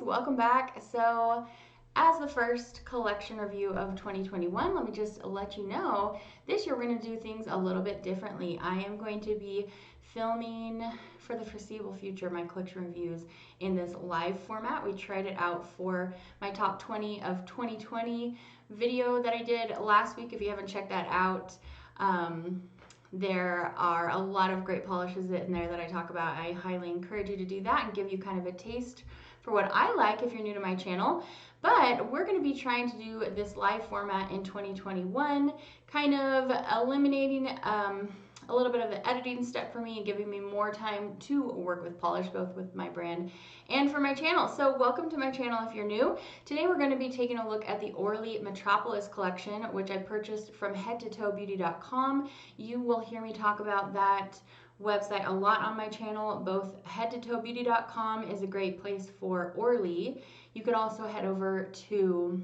welcome back. So as the first collection review of 2021, let me just let you know, this year we're going to do things a little bit differently. I am going to be filming for the foreseeable future my collection reviews in this live format. We tried it out for my top 20 of 2020 video that I did last week. If you haven't checked that out, there are a lot of great polishes in there that I talk about. I highly encourage you to do that and give you kind of a taste for what I like if you're new to my channel. But we're going to be trying to do this live format in 2021, kind of eliminating a little bit of the editing step for me and giving me more time to work with polish, both with my brand and for my channel. So welcome to my channel if you're new. Today we're going to be taking a look at the Orly Metropolis Collection, which I purchased from headtotoebeauty.com. You will hear me talk about that website a lot on my channel. Both headtotoebeauty.com is a great place for Orly. You could also head over to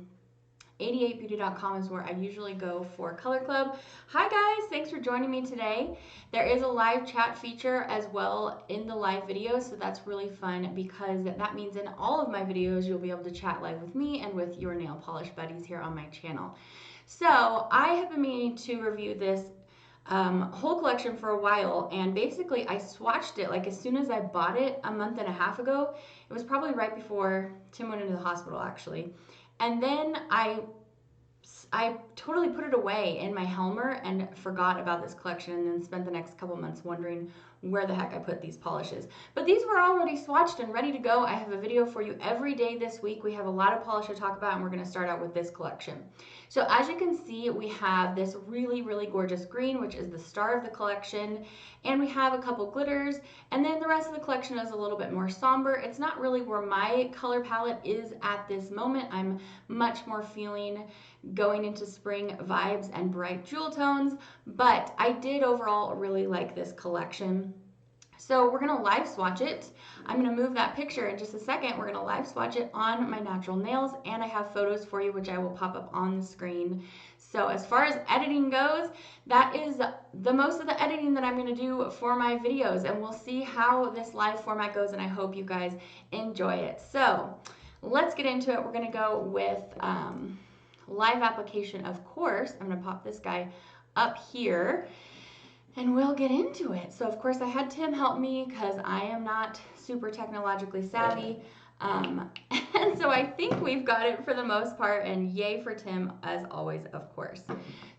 88beauty.com is where I usually go for Color Club. Hi guys, thanks for joining me today. There is a live chat feature as well in the live video, so that's really fun because that means in all of my videos you'll be able to chat live with me and with your nail polish buddies here on my channel. So I have been meaning to review this whole collection for a while, and basically I swatched it like as soon as I bought it a month and a half ago. It was probably right before Tim went into the hospital actually. And then I totally put it away in my Helmer and forgot about this collection, and then spent the next couple months wondering where the heck I put these polishes. But these were already swatched and ready to go. I have a video for you every day this week. We have a lot of polish to talk about, and we're going to start out with this collection. So as you can see, we have this really, really gorgeous green, which is the star of the collection, and we have a couple glitters, and then the rest of the collection is a little bit more somber. It's not really where my color palette is at this moment. I'm much more feeling going into spring vibes and bright jewel tones, but I did overall really like this collection. So we're gonna live swatch it. I'm gonna move that picture in just a second. We're gonna live swatch it on my natural nails, and I have photos for you which I will pop up on the screen. So as far as editing goes, that is the most of the editing that I'm gonna do for my videos, and we'll see how this live format goes, and I hope you guys enjoy it. So let's get into it. We're gonna go with live application, of course. I'm gonna pop this guy up here and we'll get into it. So of course I had Tim help me because I am not super technologically savvy. And so I think we've got it for the most part, and yay for Tim as always, of course.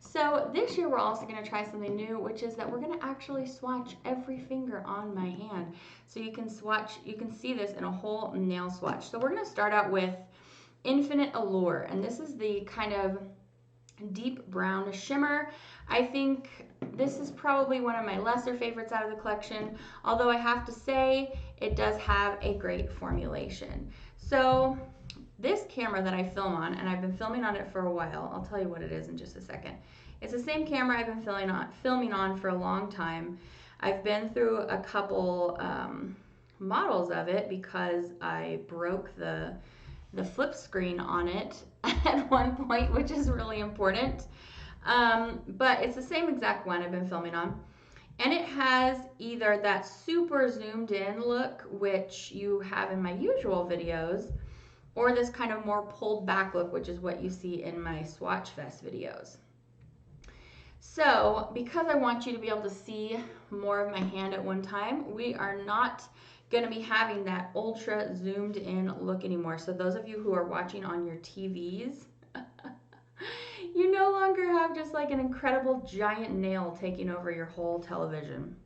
So this year we're also gonna try something new, which is that we're gonna actually swatch every finger on my hand. So you can swatch, you can see this in a whole nail swatch. So we're gonna start out with Infinite Allure, and this is the kind of deep brown shimmer. I think this is probably one of my lesser favorites out of the collection, although I have to say it does have a great formulation. So this camera that I film on, and I've been filming on it for a while, I'll tell you what it is in just a second. It's the same camera I've been filming on for a long time. I've been through a couple models of it because I broke the flip screen on it at one point, which is really important. But it's the same exact one I've been filming on. And it has either that super zoomed in look, which you have in my usual videos, or this kind of more pulled back look, which is what you see in my Swatchfests videos. So because I want you to be able to see more of my hand at one time, we are not going to be having that ultra zoomed in look anymore. So those of you who are watching on your TVs, you no longer have just like an incredible giant nail taking over your whole television.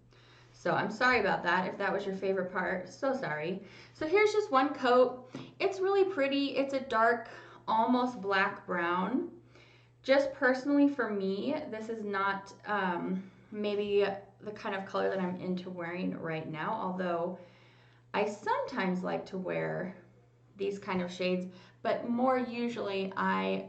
So I'm sorry about that. If that was your favorite part, so sorry. So here's just one coat. It's really pretty. It's a dark, almost black brown. Just personally for me, this is not maybe the kind of color that I'm into wearing right now, although I sometimes like to wear these kind of shades, but more usually I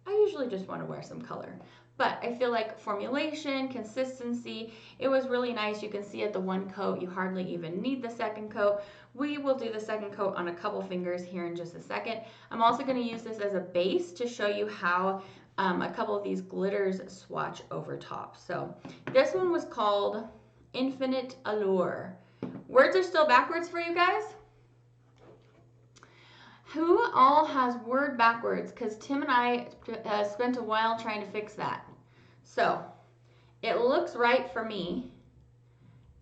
usually just want to wear some color. But I feel like formulation, consistency, it was really nice. You can see at the one coat, you hardly even need the second coat. We will do the second coat on a couple fingers here in just a second. I'm also going to use this as a base to show you how a couple of these glitters swatch over top. So this one was called Infinite Allure. Words are still backwards for you guys? Who all has word backwards? Because Tim and I spent a while trying to fix that. So, it looks right for me.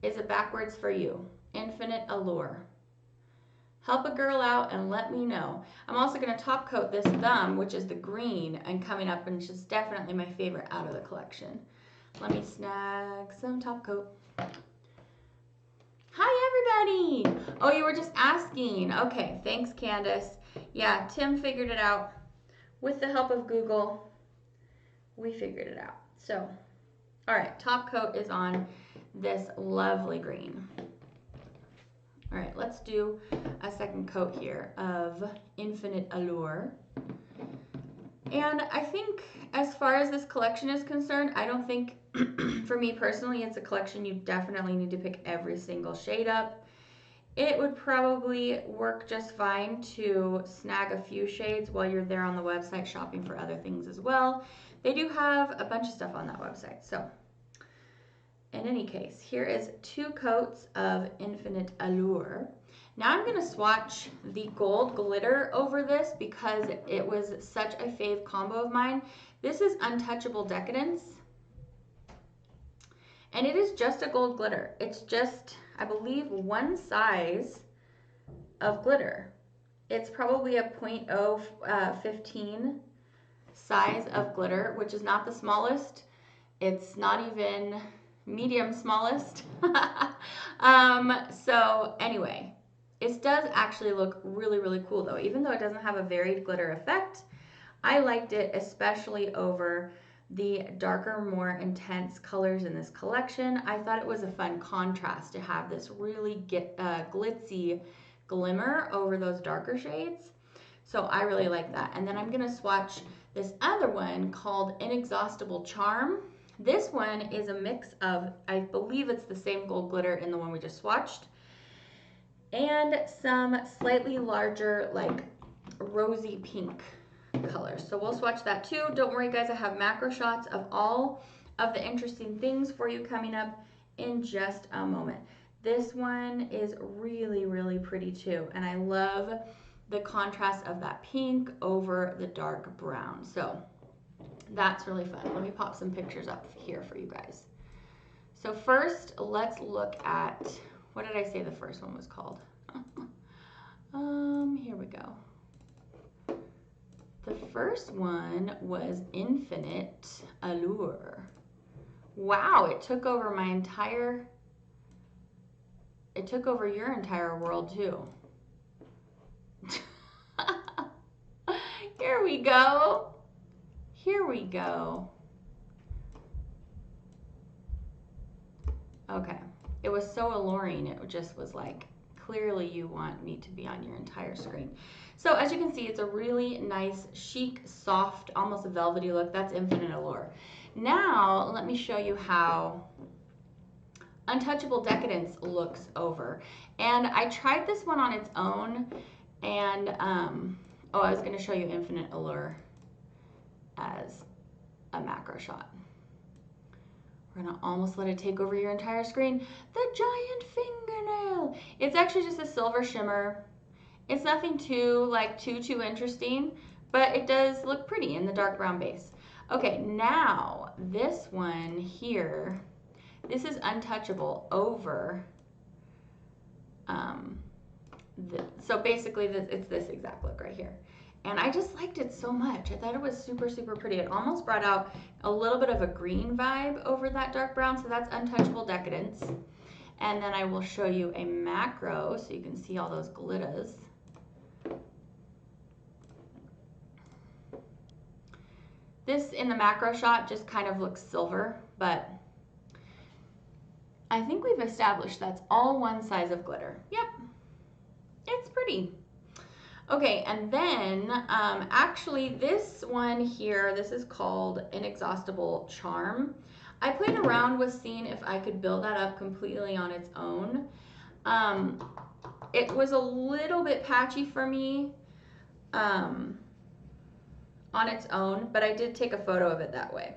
Is it backwards for you? Infinite Allure. Help a girl out and let me know. I'm also going to top coat this thumb, which is the green, and coming up, and it's definitely my favorite out of the collection. Let me snag some top coat. Hi, everybody. Oh, you were just asking. Okay, thanks, Candace. Yeah, Tim figured it out. With the help of Google, we figured it out. So, all right, top coat is on this lovely green. All right, let's do a second coat here of Infinite Allure. And I think as far as this collection is concerned, I don't think, for me personally, it's a collection you definitely need to pick every single shade up. It would probably work just fine to snag a few shades while you're there on the website shopping for other things as well. They do have a bunch of stuff on that website. So in any case, here is 2 coats of Infinite Allure. Now I'm going to swatch the gold glitter over this because it was such a fave combo of mine. This is Untouchable Decadence. And it is just a gold glitter. It's just, I believe, one size of glitter. It's probably a 0.015 size of glitter, which is not the smallest. It's not even medium smallest. So anyway, it does actually look really, really cool though. Even though it doesn't have a varied glitter effect, I liked it especially over the darker, more intense colors in this collection. I thought it was a fun contrast to have this really glitzy glimmer over those darker shades. So I really like that. And then I'm gonna swatch this other one called Inexhaustible Charm. This one is a mix of, I believe it's the same gold glitter in the one we just swatched, and some slightly larger, like rosy pink colors. So we'll swatch that too. Don't worry guys, I have macro shots of all of the interesting things for you coming up in just a moment. This one is really, really pretty too, and I love the contrast of that pink over the dark brown. So that's really fun. Let me pop some pictures up here for you guys. So first, let's look at, what did I say the first one was called? Here we go. The first one was Infinite Allure. Wow, it took over my entire, it took over your entire world too. Here we go. Here we go. Okay, it was so alluring. It just was like, clearly you want me to be on your entire screen. So as you can see, it's a really nice, chic, soft, almost a velvety look. That's Infinite Allure. Now, let me show you how Untouchable Decadence looks over. And I tried this one on its own, and oh, I was going to show you Infinite Allure as a macro shot. We're gonna almost let it take over your entire screen. The giant fingernail. It's actually just a silver shimmer. It's nothing too interesting, but it does look pretty in the dark brown base. Okay, now this one here, this is Untouchable over. So basically, it's this exact look right here. And I just liked it so much. I thought it was super, super pretty. It almost brought out a little bit of a green vibe over that dark brown. So that's Untouchable Decadence. And then I will show you a macro so you can see all those glitters. This in the macro shot just kind of looks silver, but I think we've established that's all one size of glitter. Yep, it's pretty. Okay, and then actually this one here, this is called Inexhaustible Charm. I played around with seeing if I could build that up completely on its own. It was a little bit patchy for me on its own, but I did take a photo of it that way.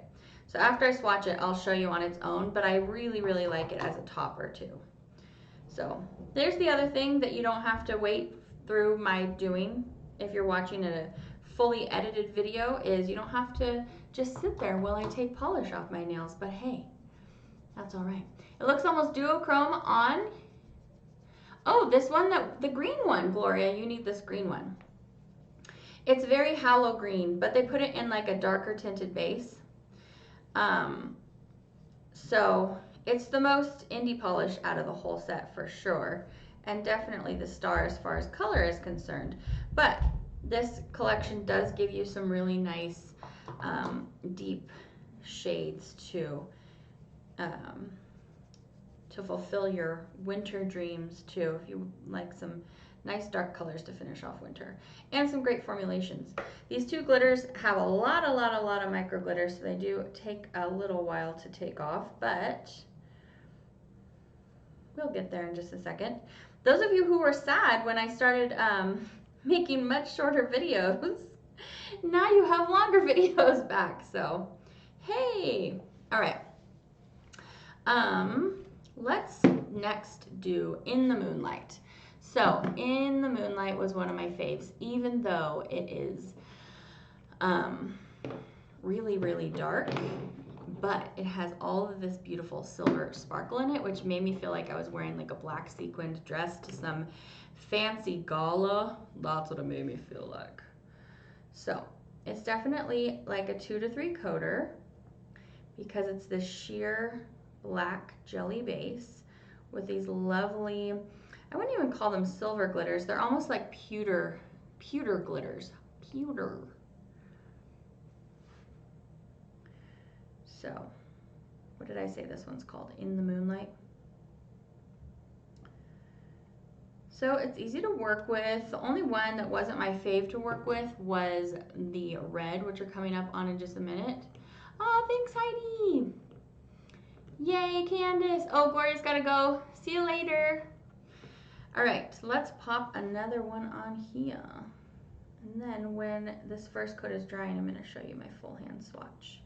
So after I swatch it, I'll show you on its own, but I really, really like it as a topper too. So there's the other thing that you don't have to wait through my doing. if you're watching a fully edited video, is you don't have to just sit there while I take polish off my nails, but hey, that's all right. It looks almost duochrome on. Oh, this one, the green one, Gloria, you need this green one. It's very halo green, but they put it in like a darker tinted base. So it's the most indie polish out of the whole set for sure, and definitely the star as far as color is concerned. But this collection does give you some really nice deep shades to fulfill your winter dreams too, if you like some nice dark colors to finish off winter, and some great formulations. These two glitters have a lot of micro glitters, so they do take a little while to take off, but we'll get there in just a second. Those of you who were sad when I started making much shorter videos, now you have longer videos back, so hey. All right, let's next do In the Moonlight. So In the Moonlight was one of my faves, even though it is really dark, but it has all of this beautiful silver sparkle in it, which made me feel like I was wearing like a black sequined dress to some fancy gala. That's what it made me feel like. So it's definitely like a 2 to 3 coater because it's this sheer black jelly base with these lovely, I wouldn't even call them silver glitters. They're almost like pewter glitters. Pewter. So, what did I say this one's called? In the Moonlight. So it's easy to work with. The only one that wasn't my fave to work with was the red, which are coming up on in just a minute. Oh, thanks, Heidi. Yay, Candace. Oh, Gloria's gotta go. See you later. All right, let's pop another one on here. And then when this first coat is drying, I'm gonna show you my full hand swatch.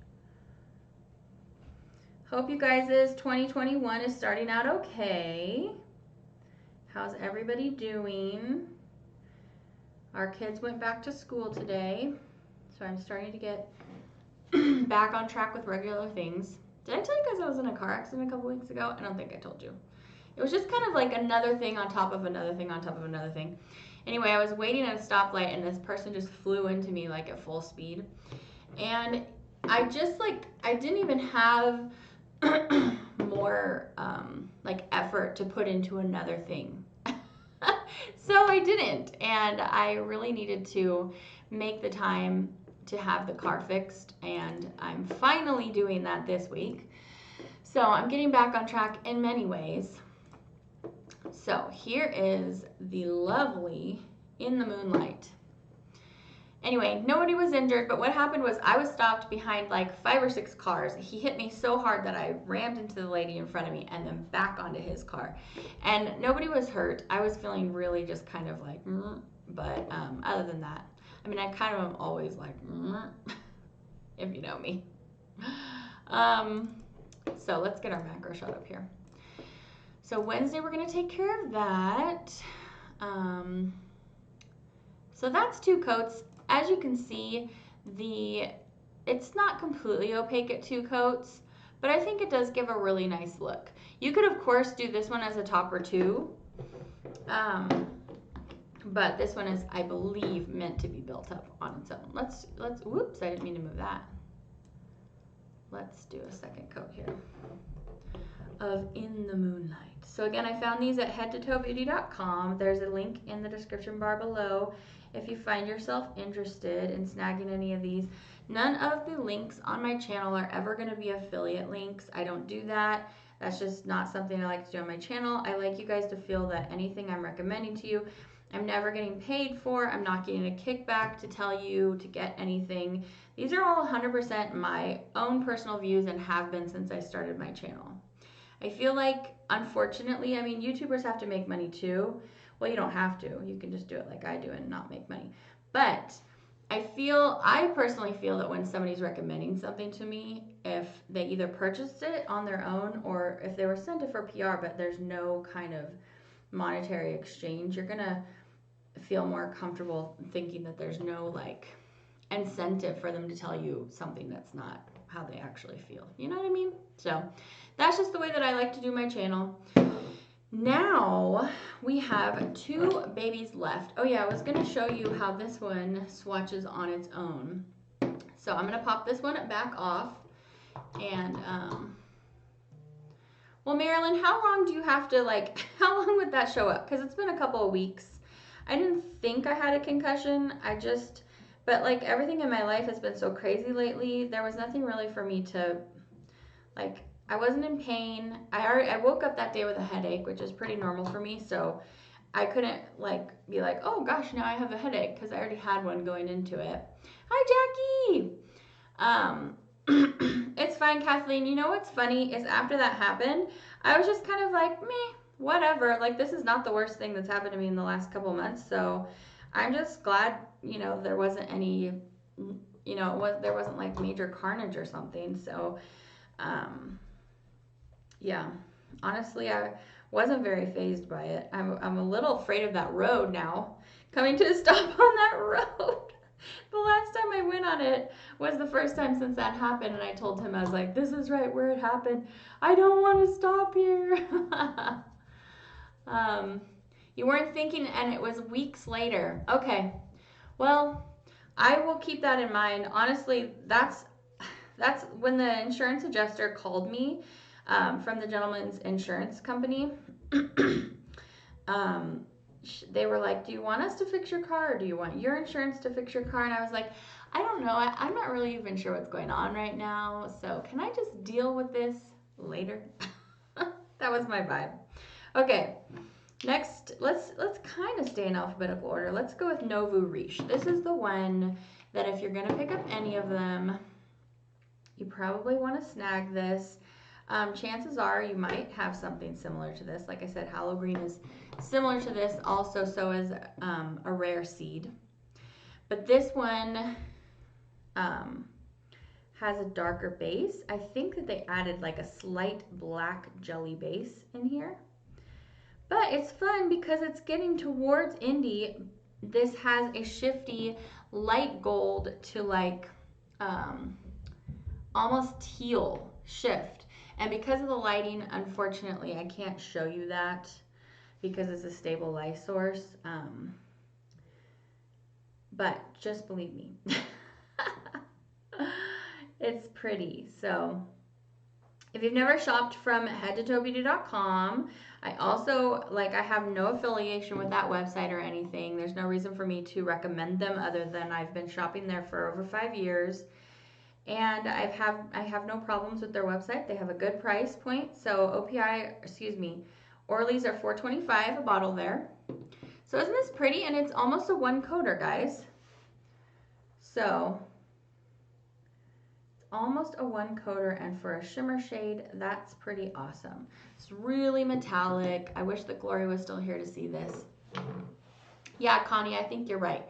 Hope you guys' 2021 is starting out okay. How's everybody doing? Our kids went back to school today, so I'm starting to get back on track with regular things. Did I tell you guys I was in a car accident a couple weeks ago? I don't think I told you. It was just kind of like another thing on top of another thing on top of another thing. Anyway, I was waiting at a stoplight and this person just flew into me like at full speed. And I just like, I didn't even have more like effort to put into another thing. So I didn't, and I really needed to make the time to have the car fixed, and I'm finally doing that this week. So I'm getting back on track in many ways. So here is the lovely In the Moonlight. Anyway, nobody was injured, but what happened was I was stopped behind like 5 or 6 cars. He hit me so hard that I rammed into the lady in front of me and then back onto his car. And nobody was hurt. I was feeling really just kind of like, but other than that, I mean, I kind of am always like, if you know me. So let's get our macro shot up here. So Wednesday, we're going to take care of that. So that's 2 coats. As you can see, it's not completely opaque at 2 coats, but I think it does give a really nice look. You could, of course, do this one as a topper too, but this one is, I believe, meant to be built up on its own. Let's, whoops, I didn't mean to move that. Let's do a second coat here of In the Moonlight. So again, I found these at headtotoebeauty.com. There's a link in the description bar below if you find yourself interested in snagging any of these. None of the links on my channel are ever going to be affiliate links. I don't do that. That's just not something I like to do on my channel. I like you guys to feel that anything I'm recommending to you, I'm never getting paid for. I'm not getting a kickback to tell you to get anything. These are all 100% my own personal views and have been since I started my channel. I feel like, unfortunately, I mean, YouTubers have to make money too. Well, you don't have to. You can just do it like I do and not make money. But I personally feel that when somebody's recommending something to me, if they either purchased it on their own or if they were sent it for PR, but there's no kind of monetary exchange, you're going to feel more comfortable thinking that there's no like incentive for them to tell you something that's not how they actually feel. You know what I mean? So that's just the way that I like to do my channel. Now we have 2 babies left. Oh yeah, I was gonna show you how this one swatches on its own. So I'm gonna pop this one back off and well, Marilyn, how long do you have to like, how long would that show up? Because it's been a couple of weeks. I didn't think I had a concussion. But like everything in my life has been so crazy lately. There was nothing really for me to, like, I wasn't in pain. I woke up that day with a headache, which is pretty normal for me. So I couldn't like be like, oh gosh, now I have a headache because I already had one going into it. Hi, Jackie. It's fine, Kathleen. You know what's funny is after that happened, I was just kind of like, meh, whatever. Like, this is not the worst thing that's happened to me in the last couple months. So I'm just glad, you know, there wasn't any, you know, there wasn't like major carnage or something. So, yeah, honestly, I wasn't very fazed by it. I'm a little afraid of that road now, coming to a stop on that road. The last time I went on it was the first time since that happened, and I told him, I was like, this is right where it happened. I don't want to stop here. You weren't thinking, and it was weeks later. Okay, well, I will keep that in mind. Honestly, that's when the insurance adjuster called me from the gentleman's insurance company. They were like, do you want us to fix your car, or do you want your insurance to fix your car? And I was like, I don't know. I'm not really even sure what's going on right now. So can I just deal with this later? That was my vibe. Okay, next, let's kind of stay in alphabetical order. Let's go with Novu Riche. This is the one that if you're going to pick up any of them, you probably want to snag this. Chances are you might have something similar to this. Like I said, Halo Green is similar to this also, so is a rare seed. But this one has a darker base. I think that they added like a slight black jelly base in here. But it's fun because it's getting towards Indy. This has a shifty light gold to like almost teal shift. And because of the lighting, unfortunately, I can't show you that because it's a stable light source. But just believe me, it's pretty. So if you've never shopped from headtotobbeauty.com, I also, like, I have no affiliation with that website or anything. There's no reason for me to recommend them other than I've been shopping there for over 5 years. And I have no problems with their website. They have a good price point. So Orly's are $4.25 a bottle there. So isn't this pretty? And it's almost a 1 coater, guys. So it's almost a 1 coater, and for a shimmer shade, that's pretty awesome. It's really metallic. I wish that Glory was still here to see this. Yeah, Connie, I think you're right.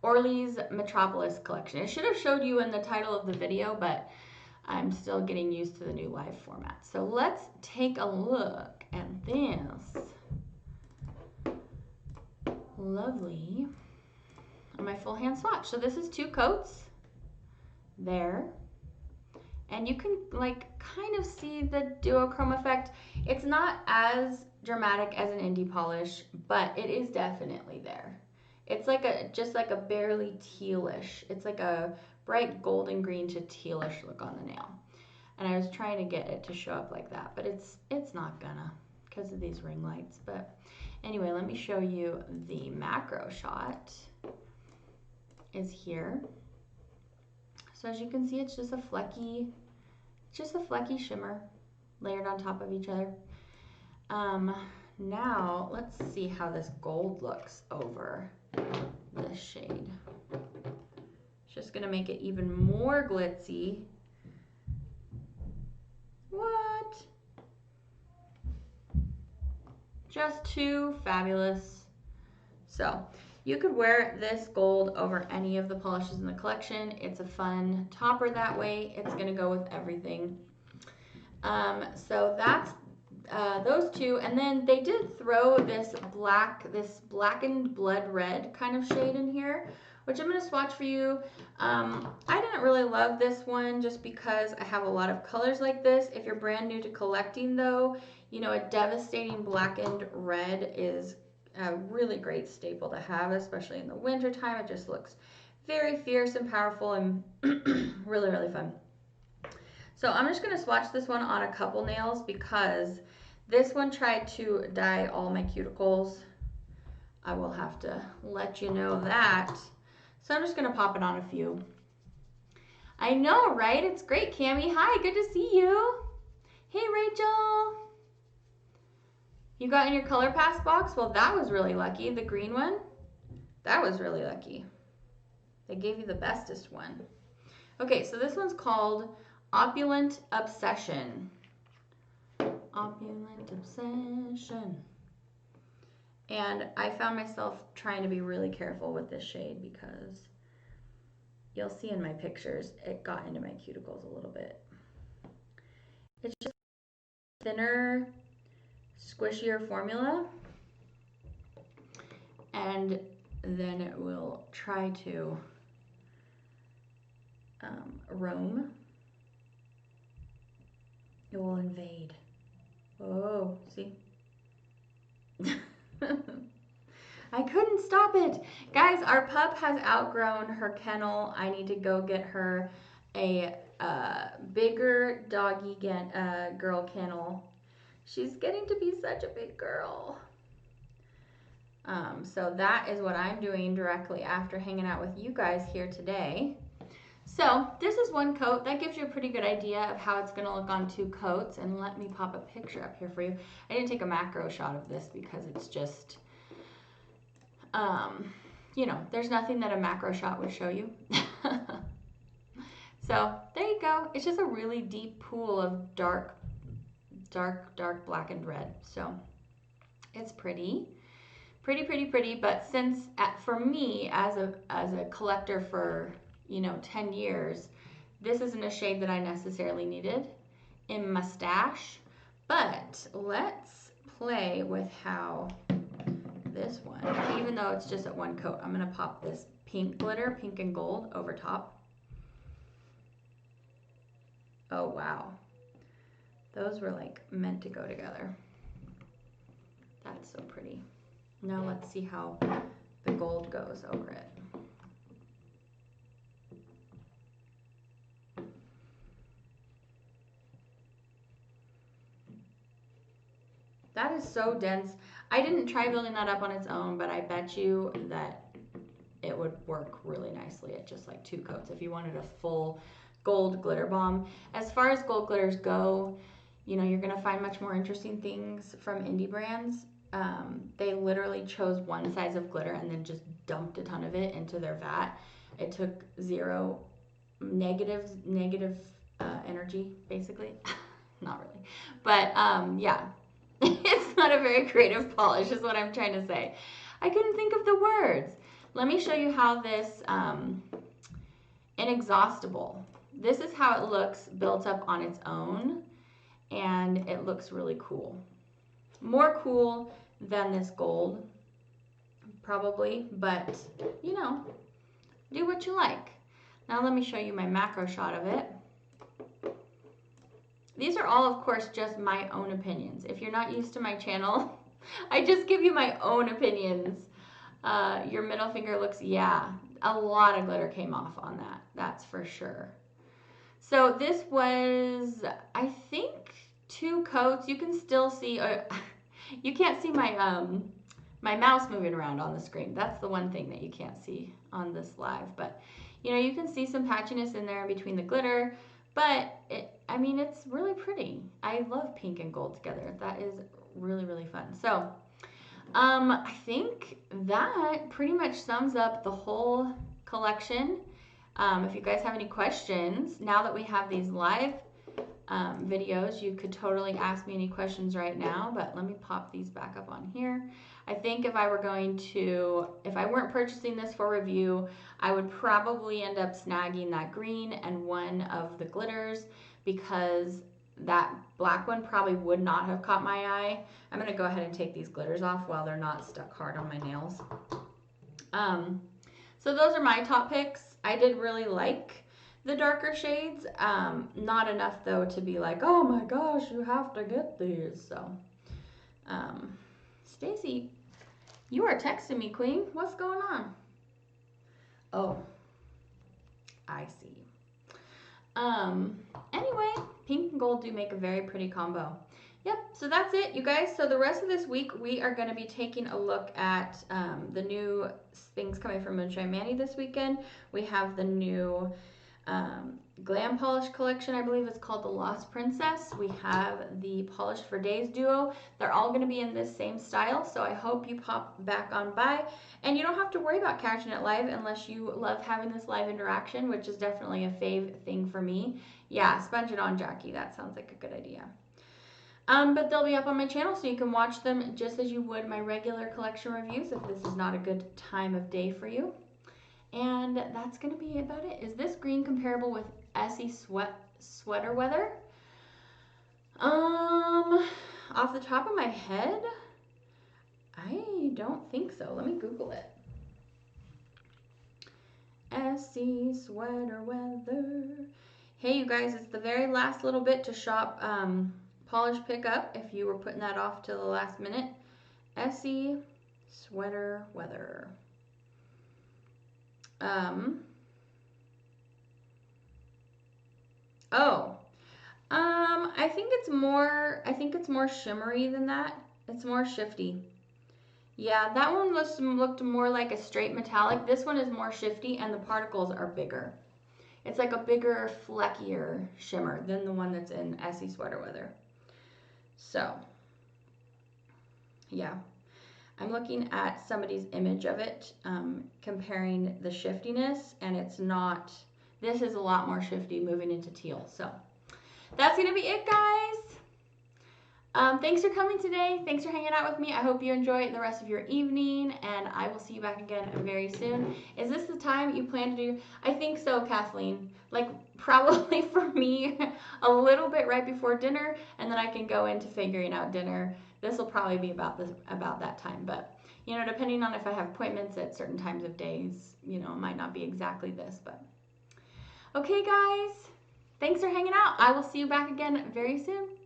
Orly's Metropolis Collection. It should have showed you in the title of the video, but I'm still getting used to the new live format. So let's take a look at this lovely on my full hand swatch. So this is 2 coats there, and you can like kind of see the duochrome effect. It's not as dramatic as an indie polish, but it is definitely there. It's like just like a barely tealish. It's like a bright golden green to tealish look on the nail. And I was trying to get it to show up like that, but it's not gonna because of these ring lights. But anyway, let me show you the macro shot is here. So as you can see, it's just a flecky shimmer layered on top of each other. Now let's see how this gold looks over this shade. It's just gonna make it even more glitzy. What? Just too fabulous. So you could wear this gold over any of the polishes in the collection. It's a fun topper that way. It's gonna go with everything. So that's those two, and then they did throw this blackened blood red kind of shade in here, which I'm going to swatch for you. I didn't really love this one just because I have a lot of colors like this. If you're brand new to collecting though, you know, a devastating blackened red is a really great staple to have, especially in the winter time. It just looks very fierce and powerful and really, really fun. So I'm just going to swatch this one on a couple nails because this one tried to dye all my cuticles. I will have to let you know that. So I'm just going to pop it on a few. I know, right? It's great, Cammie. Hi, good to see you. Hey, Rachel. You got in your color pass box? Well, that was really lucky. The green one, that was really lucky. They gave you the bestest one. Okay, so this one's called Opulent Obsession. Opulent Obsession. And I found myself trying to be really careful with this shade because you'll see in my pictures, it got into my cuticles a little bit. It's just thinner, squishier formula. And then it will try to roam. It will invade. Oh, see? I couldn't stop it. Guys, our pup has outgrown her kennel. I need to go get her a bigger doggy girl kennel. She's getting to be such a big girl. So that is what I'm doing directly after hanging out with you guys here today. So this is one coat. That gives you a pretty good idea of how it's going to look on 2 coats. And let me pop a picture up here for you. I didn't take a macro shot of this because it's just, you know, there's nothing that a macro shot would show you. So there you go. It's just a really deep pool of dark black and red. So it's pretty. But since for me as a collector for, you know, 10 years, this isn't a shade that I necessarily needed in Mustache. But let's play with how this one, even though it's just at 1 coat, I'm gonna pop this pink glitter, pink and gold, over top. Oh wow, those were like meant to go together. That's so pretty. Now let's see how the gold goes over it. That is so dense. I didn't try building that up on its own, but I bet you that it would work really nicely at just like 2 coats if you wanted a full gold glitter bomb. As far as gold glitters go, you know, you're gonna find much more interesting things from indie brands. They literally chose one size of glitter and then just dumped a ton of it into their vat. It took 0 negative energy, basically. Not really, but yeah. It's not a very creative polish is what I'm trying to say. I couldn't think of the words. Let me show you how this Inexhaustible. This is how it looks built up on its own, and it looks really cool. More cool than this gold, probably, but you know, do what you like. Now let me show you my macro shot of it. These are all, of course, just my own opinions. If you're not used to my channel, I just give you my own opinions. Your middle finger looks, yeah, a lot of glitter came off on that. That's for sure. So this was, I think, 2 coats. You can still see, you can't see my my mouse moving around on the screen. That's the one thing that you can't see on this live. But, you know, you can see some patchiness in there between the glitter. But, I mean, it's really pretty. I love pink and gold together. That is really, really fun. So, I think that pretty much sums up the whole collection. If you guys have any questions, now that we have these live videos, you could totally ask me any questions right now, but let me pop these back up on here. I think if I weren't purchasing this for review, I would probably end up snagging that green and one of the glitters because that black one probably would not have caught my eye. I'm going to go ahead and take these glitters off while they're not stuck hard on my nails. So those are my top picks. I did really like the darker shades. Not enough though to be like, oh my gosh, you have to get these. So, Stacy, you are texting me, Queen. What's going on? Oh, I see. Anyway, pink and gold do make a very pretty combo. Yep, so that's it, you guys. So the rest of this week, we are going to be taking a look at the new things coming from Moonshine Manny this weekend. We have the new Glam Polish collection, I believe it's called the Lost Princess. We have the Polish for Days duo. They're all going to be in this same style, so I hope you pop back on by. And you don't have to worry about catching it live unless you love having this live interaction, which is definitely a fave thing for me. Yeah, sponge it on, Jackie. That sounds like a good idea. But they'll be up on my channel, so you can watch them just as you would my regular collection reviews if this is not a good time of day for you. And that's going to be about it. Is this green comparable with Essie sweater weather? Off the top of my head, I don't think so. Let me Google it. Essie sweater weather. Hey, you guys, it's the very last little bit to shop polish pickup if you were putting that off to the last minute. Essie sweater weather. I think it's more shimmery than that. It's more shifty. Yeah, that one looked more like a straight metallic. This one is more shifty and the particles are bigger. It's like a bigger, fleckier shimmer than the one that's in Essie sweater weather. So, yeah. I'm looking at somebody's image of it, comparing the shiftiness, and it's not, this is a lot more shifty moving into teal. So that's going to be it, guys. Thanks for coming today. Thanks for hanging out with me. I hope you enjoy the rest of your evening, and I will see you back again very soon. Is this the time you plan to do? I think so, Kathleen. Like, probably for me, a little bit right before dinner, and then I can go into figuring out dinner. This will probably be about that time, but you know, depending on if I have appointments at certain times of days, you know, it might not be exactly this, but okay, guys, thanks for hanging out. I will see you back again very soon.